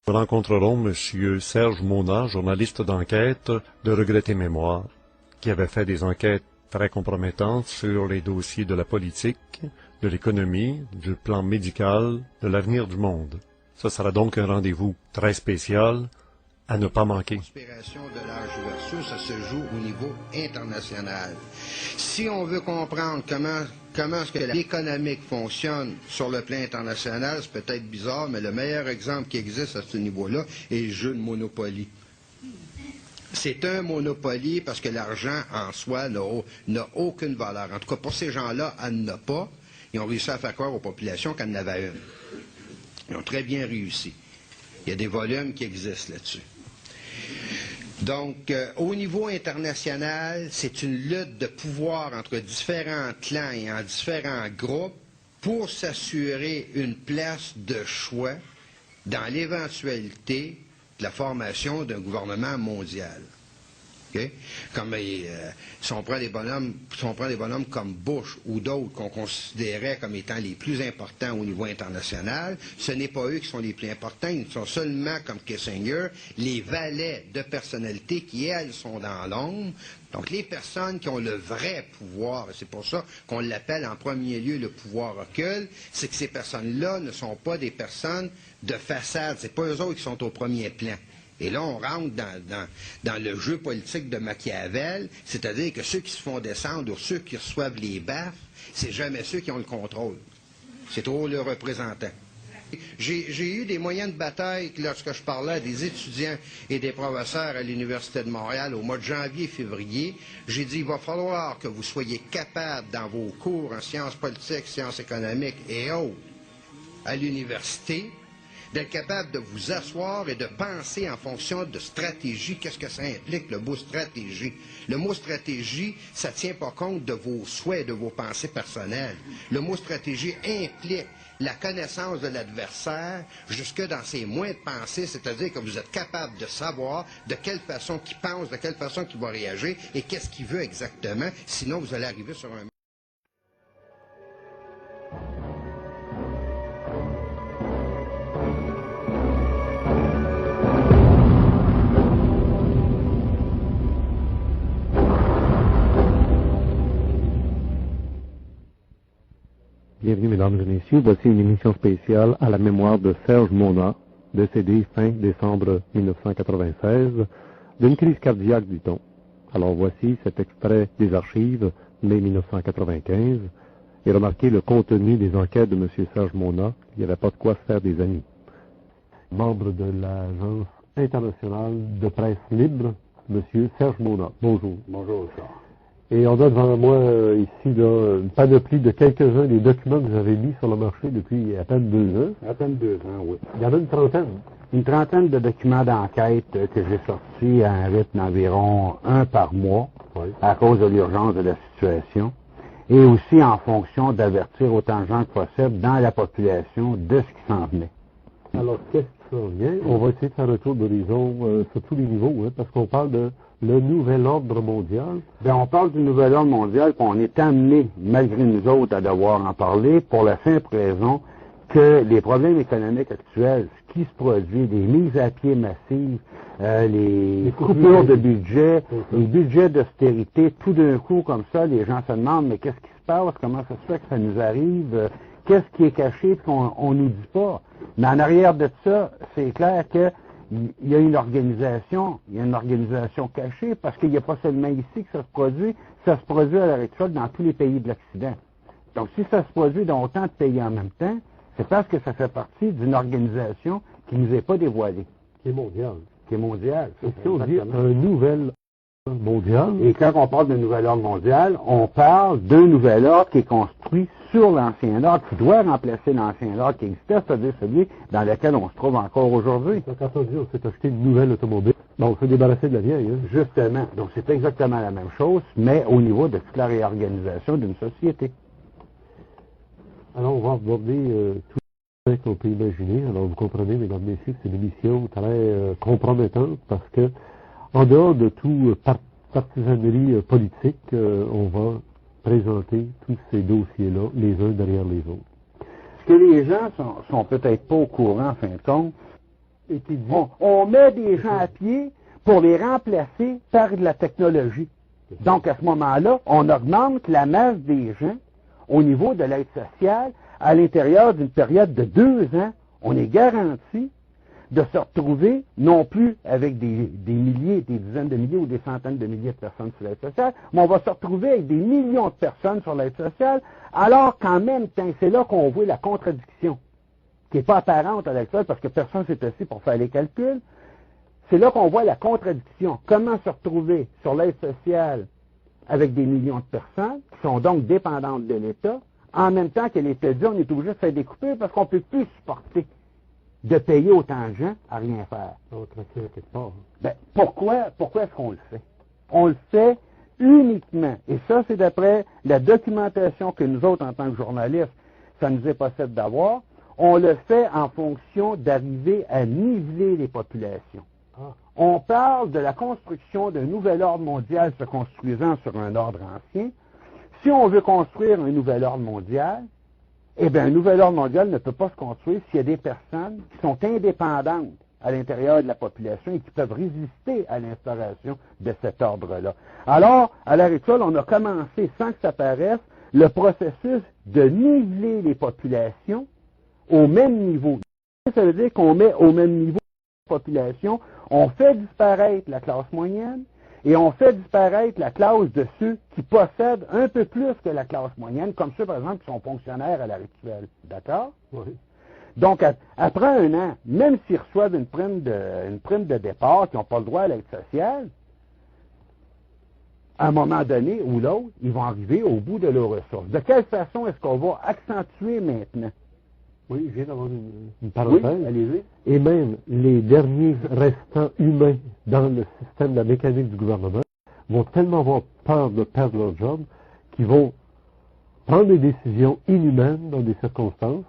Nous rencontrerons M. Serge Mona, journaliste d'enquête de Regret et Mémoire, qui avait fait des enquêtes très compromettantes sur les dossiers de la politique, de l'économie, du plan médical, de l'avenir du monde. Ce sera donc un rendez-vous très spécial à ne pas manquer. La conspiration de l'âge versus, ça se joue au niveau international. Si on veut comprendre comment est-ce que l'économique fonctionne sur le plan international, c'est peut-être bizarre, mais le meilleur exemple qui existe à ce niveau-là est le jeu de Monopoly. C'est un Monopoly parce que l'argent en soi n'a aucune valeur. En tout cas, pour ces gens-là, elle n'a pas. Ils ont réussi à faire croire aux populations qu'elle en avait une. Ils ont très bien réussi. Il y a des volumes qui existent là-dessus. Donc, au niveau international, c'est une lutte de pouvoir entre différents clans et en différents groupes pour s'assurer une place de choix dans l'éventualité de la formation d'un gouvernement mondial. Okay? Comme, si on prend des bonhommes comme Bush ou d'autres qu'on considérait comme étant les plus importants au niveau international, ce n'est pas eux qui sont les plus importants, ils sont seulement, comme Kissinger, les valets de personnalités qui, elles, sont dans l'ombre. Donc, les personnes qui ont le vrai pouvoir, et c'est pour ça qu'on l'appelle en premier lieu le pouvoir occulte, c'est que ces personnes-là ne sont pas des personnes de façade, c'est pas eux autres qui sont au premier plan. Et là, on rentre dans le jeu politique de Machiavel, c'est-à-dire que ceux qui se font descendre ou ceux qui reçoivent les baffes, c'est jamais ceux qui ont le contrôle. C'est toujours le représentant. J'ai eu des moyens de bataille lorsque je parlais à des étudiants et des professeurs à l'Université de Montréal au mois de janvier et février. J'ai dit, il va falloir que vous soyez capables dans vos cours en sciences politiques, sciences économiques et autres à l'université, d'être capable de vous asseoir et de penser en fonction de stratégie. Qu'est-ce que ça implique, le mot stratégie? Le mot stratégie, ça ne tient pas compte de vos souhaits, de vos pensées personnelles. Le mot stratégie implique la connaissance de l'adversaire jusque dans ses moyens de pensée, c'est-à-dire que vous êtes capable de savoir de quelle façon qu'il pense, de quelle façon qu'il va réagir et qu'est-ce qu'il veut exactement, sinon vous allez arriver sur un... Bienvenue, mesdames et messieurs. Voici une émission spéciale à la mémoire de Serge Mona, décédé fin décembre 1996, d'une crise cardiaque, dit-on. Alors voici cet extrait des archives, mai 1995, et remarquez le contenu des enquêtes de M. Serge Mona. Il n'y avait pas de quoi se faire des amis. Membre de l'Agence internationale de presse libre, M. Serge Mona. Bonjour. Bonjour, ça. Et on a devant moi ici là, une panoplie de quelques-uns des documents que vous avez mis sur le marché depuis à peine 2 ans. À peine 2 ans, oui. Il y en a une trentaine. Une trentaine de documents d'enquête que j'ai sortis à un rythme d'environ 1 par mois, Oui. à cause de l'urgence de la situation, et aussi en fonction d'avertir autant de gens que possible dans la population de ce qui s'en venait. Alors, qu'est-ce qui s'en vient? On va essayer de faire un tour d'horizon sur tous les niveaux, hein, parce qu'on parle de le nouvel ordre mondial. Bien, on parle du nouvel ordre mondial, puis on est amené, malgré nous autres, à devoir en parler, pour la simple raison que les problèmes économiques actuels, ce qui se produit, des mises à pied massives, les coupures de budget, les budgets d'austérité, tout d'un coup, comme ça, les gens se demandent, mais qu'est-ce qui se passe? Comment ça se fait que ça nous arrive? Qu'est-ce qui est caché qu'on nous dit pas? Mais en arrière de ça, c'est clair que il y a une organisation cachée, parce qu'il n'y a pas seulement ici que ça se produit à l'heure actuelle dans tous les pays de l'Occident. Donc si ça se produit dans autant de pays en même temps, c'est parce que ça fait partie d'une organisation qui ne nous est pas dévoilée. Qui est mondial. Qui est mondiale. Est-ce qu'on dit un nouvel ordre mondial? Et quand on parle de nouvel ordre mondial, on parle d'un nouvel ordre qui est construit sur l'ancien ordre, qui doit remplacer l'ancien ordre qui existait, c'est-à-dire celui dans lequel on se trouve encore aujourd'hui. Quand on dit on s'est acheté une nouvelle automobile, bon, on s'est débarrassé de la vieille. Hein? Justement. Donc c'est exactement la même chose, mais au niveau de toute la réorganisation d'une société. Alors, on va aborder tout ce qu'on peut imaginer. Alors, vous comprenez, mesdames et messieurs, que c'est une émission très compromettante parce que, en dehors de tout partisanerie politique, on va présenter tous ces dossiers-là, les uns derrière les autres. Ce que les gens sont peut-être pas au courant, en fin de compte, Et qui dit... On met des gens à pied pour les remplacer par de la technologie. Donc, à ce moment-là, on augmente la masse des gens au niveau de l'aide sociale à l'intérieur d'une période de 2 ans. On est garanti de se retrouver non plus avec des milliers, des dizaines de milliers ou des centaines de milliers de personnes sur l'aide sociale, mais on va se retrouver avec des millions de personnes sur l'aide sociale, alors qu'en même temps, c'est là qu'on voit la contradiction, qui n'est pas apparente à l'actuel parce que personne s'est assis pour faire les calculs. C'est là qu'on voit la contradiction. Comment se retrouver sur l'aide sociale avec des millions de personnes qui sont donc dépendantes de l'État, en même temps que l'État dit on est obligé de faire des coupures parce qu'on ne peut plus supporter de payer autant de gens à rien faire. Ben, pourquoi est-ce qu'on le fait? On le fait uniquement, et ça c'est d'après la documentation que nous autres en tant que journalistes, ça nous est possible d'avoir, on le fait en fonction d'arriver à niveler les populations. On parle de la construction d'un nouvel ordre mondial se construisant sur un ordre ancien. Si on veut construire un nouvel ordre mondial, eh bien, un nouvel ordre mondial ne peut pas se construire s'il y a des personnes qui sont indépendantes à l'intérieur de la population et qui peuvent résister à l'instauration de cet ordre-là. Alors, à l'heure actuelle, on a commencé, sans que ça paraisse, le processus de niveler les populations au même niveau. Ça veut dire qu'on met au même niveau la population, on fait disparaître la classe moyenne et on fait disparaître la classe de ceux qui possèdent un peu plus que la classe moyenne, comme ceux, par exemple, qui sont fonctionnaires à l'heure actuelle. D'accord? Oui. Donc, après 1 an, même s'ils reçoivent une prime de départ, qui n'ont pas le droit à l'aide sociale, à un moment donné ou l'autre, ils vont arriver au bout de leurs ressources. De quelle façon est-ce qu'on va accentuer maintenant? Oui, je viens d'avoir une parenthèse. Oui, allez-y. Et même les derniers restants humains dans le système de la mécanique du gouvernement vont tellement avoir peur de perdre leur job qu'ils vont prendre des décisions inhumaines dans des circonstances.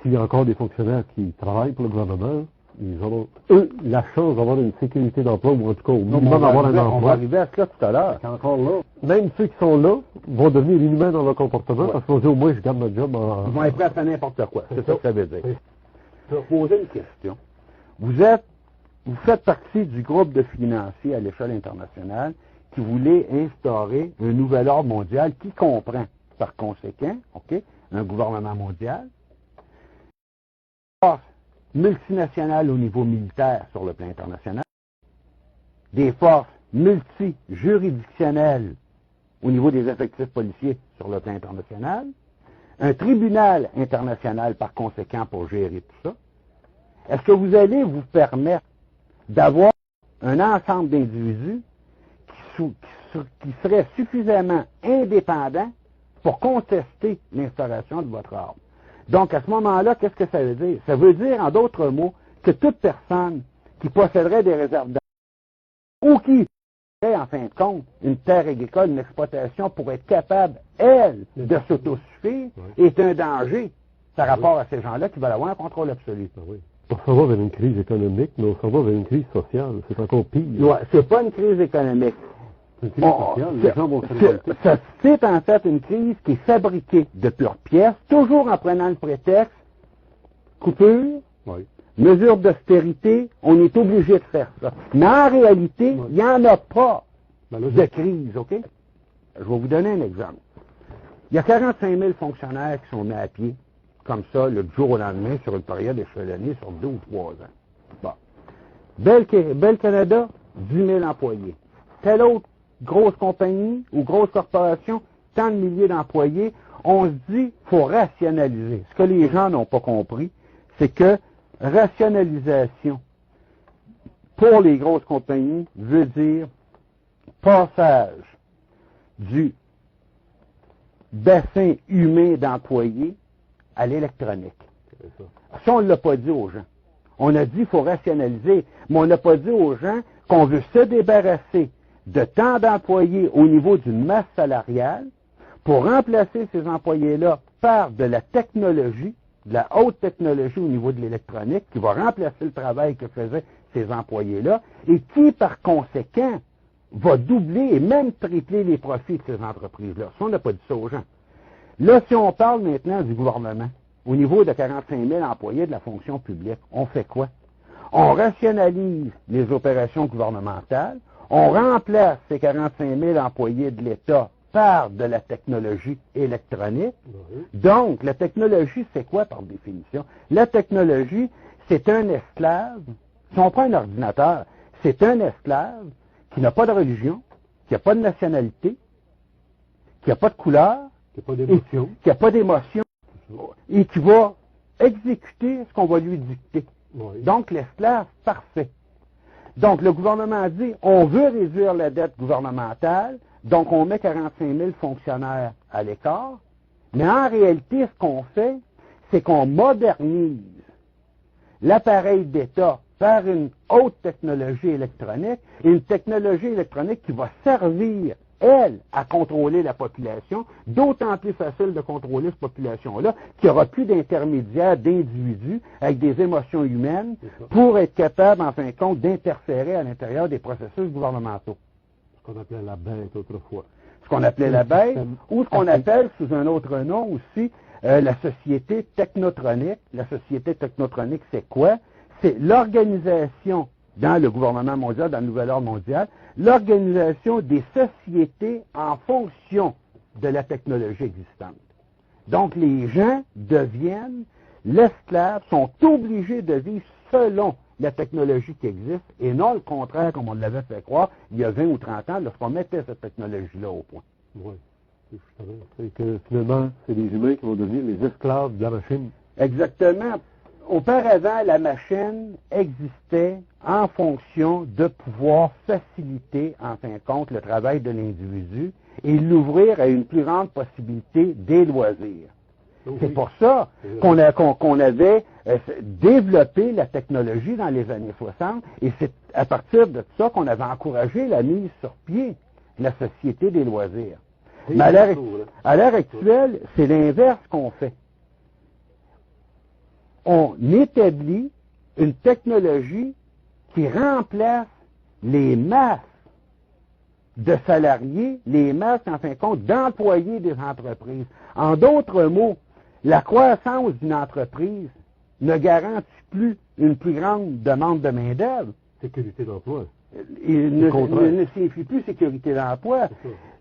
S'il y a encore des fonctionnaires qui travaillent pour le gouvernement, ils auront, eux, la chance d'avoir une sécurité d'emploi, ou en tout cas, au minimum d'avoir un emploi. On va arriver à cela tout à l'heure. Encore là, même ceux qui sont là vont devenir inhumains dans leur comportement parce qu'ils vont dire, au moins, je garde mon job en... Ils vont être prêts à faire n'importe quoi. C'est ça que ça veut dire. Oui. Je vais vous poser une question. Vous faites partie du groupe de financiers à l'échelle internationale qui voulait instaurer un nouvel ordre mondial qui comprend, par conséquent, un gouvernement mondial, forces multinationales au niveau militaire sur le plan international, des forces multijuridictionnelles au niveau des effectifs policiers sur le plan international, un tribunal international par conséquent pour gérer tout ça. Est-ce que vous allez vous permettre d'avoir un ensemble d'individus qui seraient suffisamment indépendants pour contester l'instauration de votre ordre? Donc, à ce moment-là, qu'est-ce que ça veut dire? Ça veut dire, en d'autres mots, que toute personne qui posséderait des réserves d'argent ou qui aurait, en fin de compte, une terre agricole, une exploitation pour être capable, elle, de s'autosuffire, est un danger par rapport à ces gens-là qui veulent avoir un contrôle absolu. Oui. On s'en va vers une crise économique, mais on s'en va vers une crise sociale. C'est encore pire. Ouais, c'est pas une crise économique. C'est une crise sociale. Les gens vont se révolter. C'est en fait une crise qui est fabriquée de pure pièce, toujours en prenant le prétexte coupure, mesures d'austérité, on est obligé de faire ça. Mais en réalité, il n'y en a pas de crise, OK? Je vais vous donner un exemple. Il y a 45 000 fonctionnaires qui sont mis à pied, comme ça, le jour au lendemain, sur une période échelonnée sur 2 ou 3 ans. Bon. Bell Canada, 10 000 employés. Telle autre grosse compagnie ou grosse corporation, tant de milliers d'employés, on se dit, il faut rationaliser. Ce que les gens n'ont pas compris, c'est que rationalisation pour les grosses compagnies veut dire passage du bassin humain d'employés à l'électronique. Ça, on ne l'a pas dit aux gens. On a dit qu'il faut rationaliser, mais on n'a pas dit aux gens qu'on veut se débarrasser de tant d'employés au niveau d'une masse salariale pour remplacer ces employés-là par de la technologie, de la haute technologie au niveau de l'électronique, qui va remplacer le travail que faisaient ces employés-là, et qui, par conséquent, va doubler et même tripler les profits de ces entreprises-là. Ça, on n'a pas dit ça aux gens. Là, si on parle maintenant du gouvernement, au niveau de 45 000 employés de la fonction publique, on fait quoi? On rationalise les opérations gouvernementales, on remplace ces 45 000 employés de l'État par de la technologie électronique. Donc, la technologie, c'est quoi par définition? La technologie, c'est un esclave. Si on prend un ordinateur, c'est un esclave qui n'a pas de religion, qui n'a pas de nationalité, qui n'a pas de couleur, qui n'a pas d'émotion, et qui va exécuter ce qu'on va lui dicter. Donc, l'esclave parfait. Donc, le gouvernement dit, on veut réduire la dette gouvernementale, donc on met 45 000 fonctionnaires à l'écart, mais en réalité, ce qu'on fait, c'est qu'on modernise l'appareil d'État par une haute technologie électronique, et une technologie électronique qui va servir, elle, à contrôler la population, d'autant plus facile de contrôler cette population-là, qu'il n'y aura plus d'intermédiaires, d'individus avec des émotions humaines pour être capable, en fin de compte, d'interférer à l'intérieur des processus gouvernementaux. Ce qu'on appelait la bête autrefois. Ce qu'on appelait la bête, ou ce qu'on appelle, sous un autre nom aussi, la société technotronique. La société technotronique, c'est quoi? C'est l'organisation dans le gouvernement mondial, dans le nouvel ordre mondial, l'organisation des sociétés en fonction de la technologie existante. Donc, les gens deviennent l'esclave, sont obligés de vivre selon la technologie qui existe, et non le contraire, comme on l'avait fait croire il y a 20 ou 30 ans, lorsqu'on mettait cette technologie-là au point. Oui, c'est que finalement, c'est les humains qui vont devenir les esclaves de la machine. Exactement. Auparavant, la machine existait en fonction de pouvoir faciliter, en fin de compte, le travail de l'individu et l'ouvrir à une plus grande possibilité des loisirs. C'est pour ça qu'on avait développé la technologie dans les années 60, et c'est à partir de ça qu'on avait encouragé la mise sur pied de la société des loisirs. Mais à l'heure actuelle, c'est l'inverse qu'on fait. On établit une technologie qui remplace les masses de salariés, les masses, en fin de compte, d'employés des entreprises. En d'autres mots, la croissance d'une entreprise ne garantit plus une plus grande demande de main-d'œuvre. Sécurité d'emploi. Il ne signifie plus sécurité d'emploi.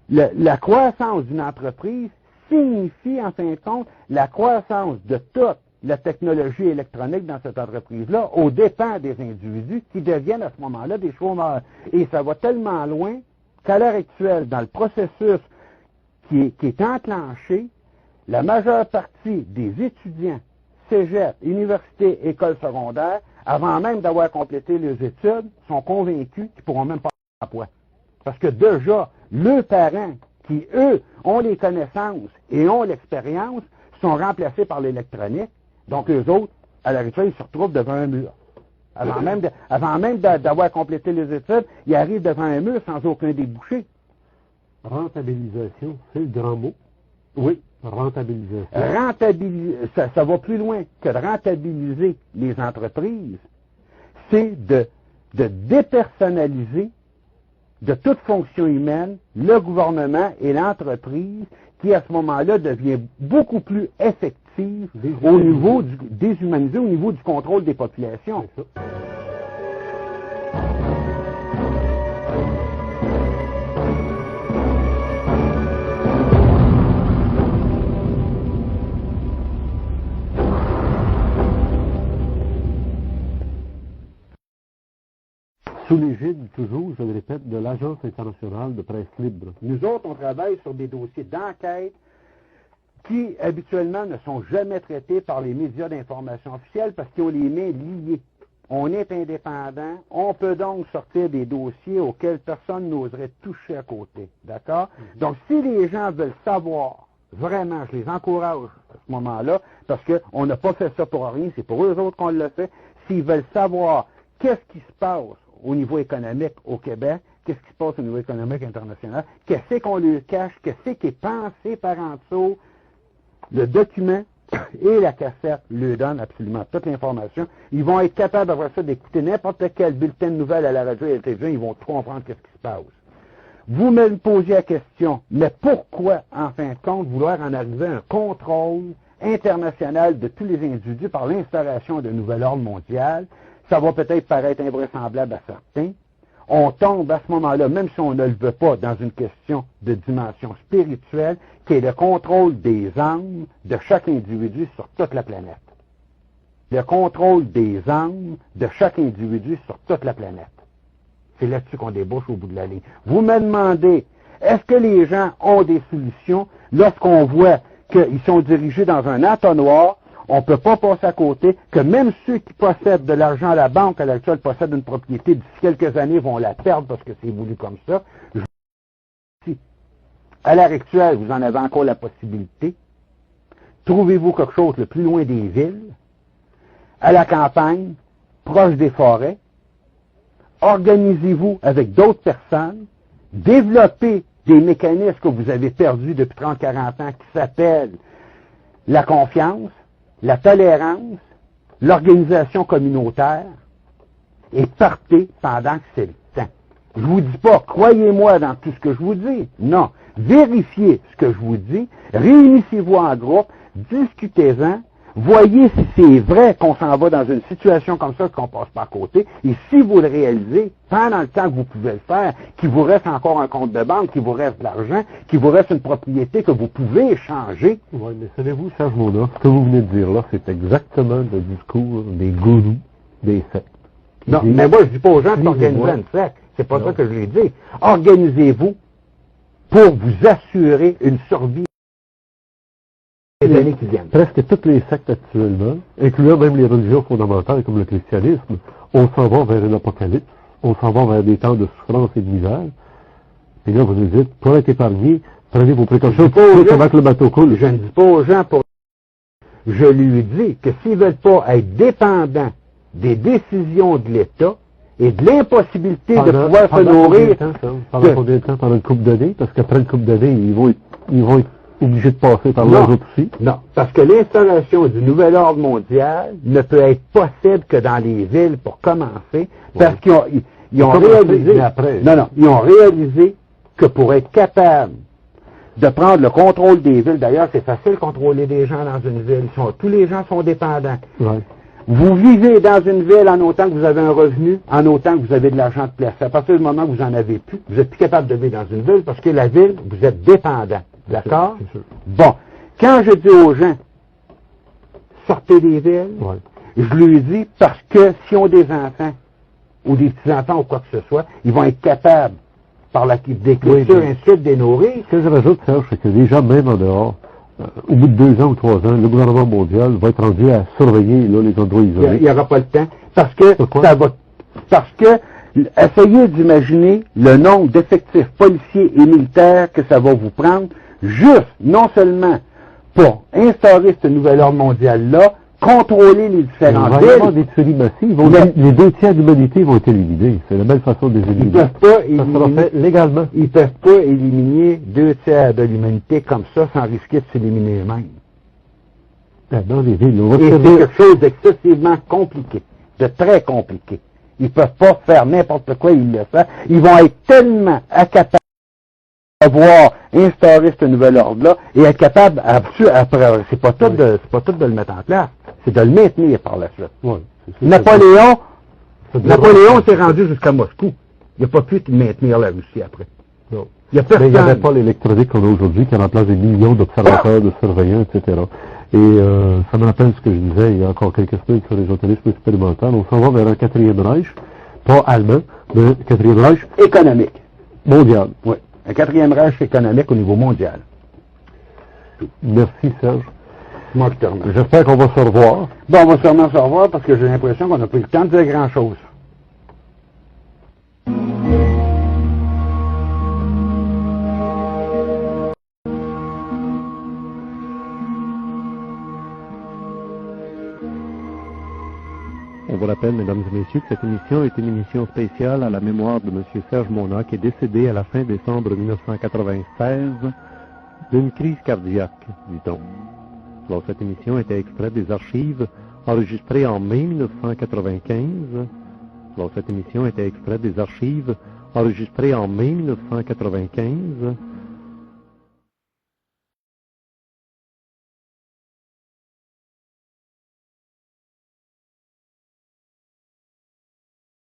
La croissance d'une entreprise signifie, en fin de compte, la croissance de toute la technologie électronique dans cette entreprise-là, aux dépens des individus qui deviennent à ce moment-là des chômeurs. Et ça va tellement loin qu'à l'heure actuelle, dans le processus qui est enclenché, la majeure partie des étudiants, cégep, université, école secondaire, avant même d'avoir complété les études, sont convaincus qu'ils ne pourront même pas avoir d'emploi. Parce que déjà, leurs parents, qui, eux, ont les connaissances et ont l'expérience, sont remplacés par l'électronique. Donc, eux autres, à l'heure actuelle, ils se retrouvent devant un mur. Avant même d'avoir complété les études, ils arrivent devant un mur sans aucun débouché. Rentabilisation, c'est le grand mot. Oui. Rentabilisation. Ça va plus loin que de rentabiliser les entreprises. C'est de dépersonnaliser de toute fonction humaine le gouvernement et l'entreprise qui, à ce moment-là, devient beaucoup plus effective au niveau déshumanisé au niveau du contrôle des populations. Sous l'égide, toujours, je le répète, de l'Agence internationale de presse libre. Nous autres, on travaille sur des dossiers d'enquête qui, habituellement, ne sont jamais traités par les médias d'information officielle parce qu'ils ont les mains liées. On est indépendant, on peut donc sortir des dossiers auxquels personne n'oserait toucher à côté. D'accord? Donc, si les gens veulent savoir, vraiment, je les encourage à ce moment-là, parce qu'on n'a pas fait ça pour rien, c'est pour eux autres qu'on l'a fait. S'ils veulent savoir qu'est-ce qui se passe au niveau économique au Québec, qu'est-ce qui se passe au niveau économique international, qu'est-ce qu'on leur cache, qu'est-ce qui est pensé par en dessous, le document et la cassette leur donnent absolument toute l'information. Ils vont être capables d'avoir ça, d'écouter n'importe quel bulletin de nouvelles à la radio et à la télévision, ils vont tout comprendre qu'est-ce qui se passe. Vous me posez la question, mais pourquoi, en fin de compte, vouloir en arriver à un contrôle international de tous les individus par l'installation d'un nouvel ordre mondial? ça va peut-être paraître invraisemblable à certains, on tombe à ce moment-là, même si on ne le veut pas, dans une question de dimension spirituelle, qui est le contrôle des âmes de chaque individu sur toute la planète. Le contrôle des âmes de chaque individu sur toute la planète. C'est là-dessus qu'on débouche au bout de la ligne. Vous me demandez, est-ce que les gens ont des solutions lorsqu'on voit qu'ils sont dirigés dans un entonnoir? On ne peut pas passer à côté que même ceux qui possèdent de l'argent à la banque à l'actuel possèdent une propriété, d'ici quelques années vont la perdre parce que c'est voulu comme ça. À l'heure actuelle, vous en avez encore la possibilité. Trouvez-vous quelque chose le plus loin des villes, à la campagne, proche des forêts. Organisez-vous avec d'autres personnes. Développez des mécanismes que vous avez perdus depuis 30-40 ans qui s'appellent la confiance, la tolérance, l'organisation communautaire, et partez pendant que c'est le temps. Je vous dis pas, croyez-moi dans tout ce que je vous dis. Non. Vérifiez ce que je vous dis, réunissez-vous en groupe, discutez-en, voyez si c'est vrai qu'on s'en va dans une situation comme ça, qu'on passe pas à côté, et si vous le réalisez, pendant le temps que vous pouvez le faire, qu'il vous reste encore un compte de banque, qu'il vous reste de l'argent, qu'il vous reste une propriété que vous pouvez échanger. Oui, mais savez-vous, Serge Mona, ce que vous venez de dire là, c'est exactement le discours des gourous des sectes. Non, mais moi, je dis pas aux gens d'organiser une secte. C'est pas ça que je l'ai dit. Organisez-vous pour vous assurer une survie des années qui viennent. Presque toutes les sectes actuellement, incluant même les religions fondamentales comme le christianisme, on s'en va vers un apocalypse, on s'en va vers des temps de souffrance et de misère. Et là, vous nous dites, pour être épargné, prenez vos précautions avant que le bateau coule. Je ne dis pas aux gens pour... Je lui dis que s'ils ne veulent pas être dépendants des décisions de l'État et de l'impossibilité de pouvoir se nourrir... Pendant combien de temps? Pendant une couple d'années? Parce qu'après une couple d'années, ils vont être obligés de passer par leurs autres aussi. Non, parce que l'installation du nouvel ordre mondial ne peut être possible que dans les villes pour commencer, parce qu'ils ont réalisé... ils ont réalisé que pour être capable de prendre le contrôle des villes, d'ailleurs, c'est facile de contrôler des gens dans une ville, tous les gens sont dépendants. Ouais. Vous vivez dans une ville en autant que vous avez un revenu, en autant que vous avez de l'argent de place. À partir du moment où vous n'en avez plus, vous n'êtes plus capable de vivre dans une ville parce que la ville, vous êtes dépendant. D'accord? C'est sûr. Bon. Quand je dis aux gens, sortez des villes, je lui dis parce que si on a des enfants ou des petits-enfants ou quoi que ce soit, ils vont être capables, par la d'écriture, ainsi de suite, des nourrir. Ce que je rajoute, Serge, c'est que les gens, même en dehors, au bout de 2 ans ou 3 ans, le gouvernement mondial va être rendu à surveiller là, les endroits isolés. Il n'y aura pas le temps. Parce que essayez d'imaginer le nombre d'effectifs policiers et militaires que ça va vous prendre, juste, non seulement pour instaurer ce nouvel ordre mondial-là, contrôler les différentes villes. Il va y avoir des tueries massives. Les 2 tiers de l'humanité vont être éliminés. C'est la belle façon de les éliminer. Ils peuvent pas éliminer, ça sera fait légalement. Ils peuvent pas éliminer 2 tiers de l'humanité comme ça sans risquer de s'éliminer eux-mêmes. Dans les villes, et c'est quelque chose d'excessivement compliqué, de très compliqué. Ils peuvent pas faire n'importe quoi, ils le font. Ils vont être tellement incapables de pouvoir instaurer ce nouvel ordre-là et être capables, c'est pas tout de le mettre en place, c'est de le maintenir par la suite. Ouais, Napoléon s'est rendu jusqu'à Moscou. Il n'a pas pu maintenir la Russie après. Non. Il n'y avait pas l'électronique qu'on a aujourd'hui qui remplace des millions d'observateurs, de surveillants, etc. Et ça me rappelle ce que je disais il y a encore quelques semaines sur les journalistes expérimentaux. On s'en va vers un 4e Reich, pas allemand, mais un 4e Reich économique. Mondial. Oui. Un 4e Reich économique au niveau mondial. Merci Serge. Moi qui te remercie. J'espère qu'on va se revoir. Bon, on va sûrement se revoir parce que j'ai l'impression qu'on n'a pas eu le temps de dire grand-chose. On vous rappelle, mesdames et messieurs, que cette émission est une émission spéciale à la mémoire de M. Serge Mona, qui est décédé à la fin décembre 1996 d'une crise cardiaque, dit-on. Alors, cette émission était extraite des archives enregistrées en mai 1995. Alors, cette émission était extraite des archives enregistrées en mai 1995